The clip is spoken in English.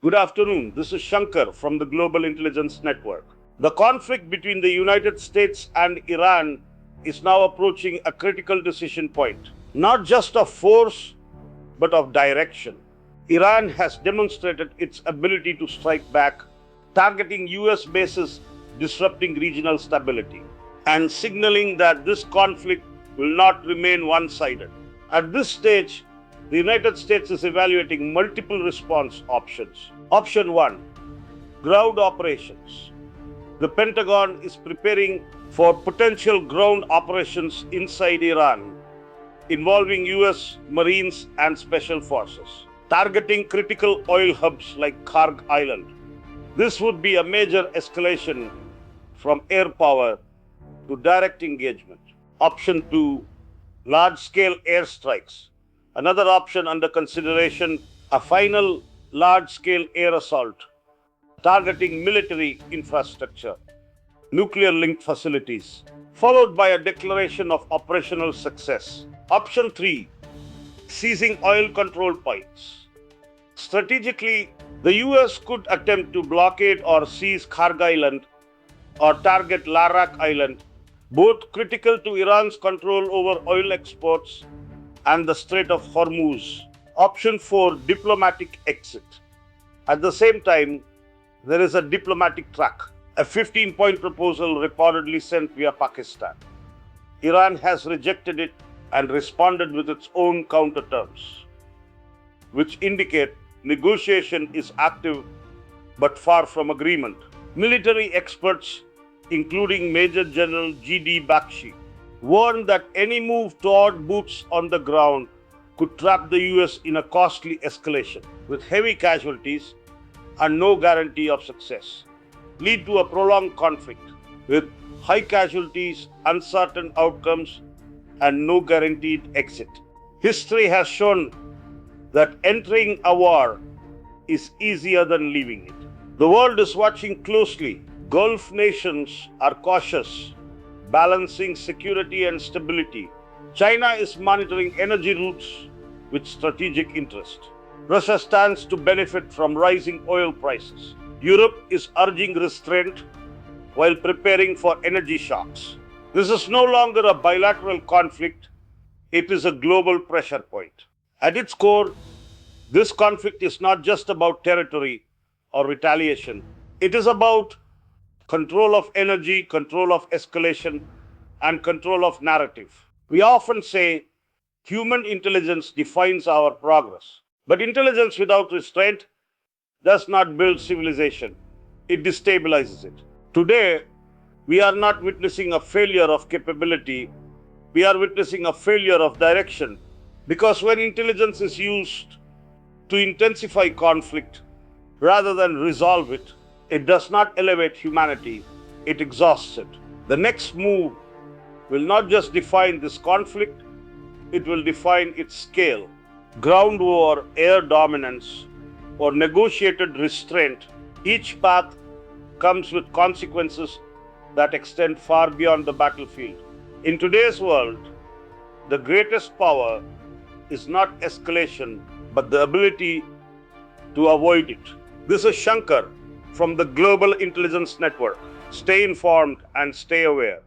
Good afternoon. This is Shankar from the Global Intelligence Network. The conflict between the United States and Iran is now approaching a critical decision point, not just of force, but of direction. Iran has demonstrated its ability to strike back, targeting US bases, disrupting regional stability, and signaling that this conflict will not remain one-sided. At this stage, the United States is evaluating multiple response options. Option 1, ground operations. The Pentagon is preparing for potential ground operations inside Iran, involving US Marines and Special Forces, targeting critical oil hubs like Kharg Island. This would be a major escalation from air power to direct engagement. Option 2, large-scale airstrikes. Another option under consideration, a final large-scale air assault targeting military infrastructure, nuclear-linked facilities, followed by a declaration of operational success. Option 3, seizing oil control points. Strategically, the US could attempt to blockade or seize Kharg Island or target Larak Island, both critical to Iran's control over oil exports and the Strait of Hormuz. Option 4, diplomatic exit. At the same time, there is a diplomatic track, a 15-point proposal reportedly sent via Pakistan. Iran has rejected it and responded with its own counter terms, which indicate negotiation is active but far from agreement. Military experts, including Major General G.D. Bakshi, warned that any move toward boots on the ground could trap the US in a costly escalation, with heavy casualties and no guarantee of success, lead to a prolonged conflict with high casualties, uncertain outcomes, and no guaranteed exit. History has shown that entering a war is easier than leaving it. The world is watching closely. Gulf nations are cautious, balancing security and stability. China is monitoring energy routes with strategic interest. Russia stands to benefit from rising oil prices. Europe is urging restraint while preparing for energy shocks. This is no longer a bilateral conflict, it is a global pressure point. At its core, this conflict is not just about territory or retaliation. It is about control of energy, control of escalation, and control of narrative. We often say human intelligence defines our progress. But intelligence without restraint does not build civilization. It destabilizes it. Today, we are not witnessing a failure of capability. We are witnessing a failure of direction. Because when intelligence is used to intensify conflict rather than resolve it, it does not elevate humanity, it exhausts it. The next move will not just define this conflict, it will define its scale. Ground war, air dominance, or negotiated restraint, each path comes with consequences that extend far beyond the battlefield. In today's world, the greatest power is not escalation, but the ability to avoid it. This is Shankar from the Global Intelligence Network. Stay informed and stay aware.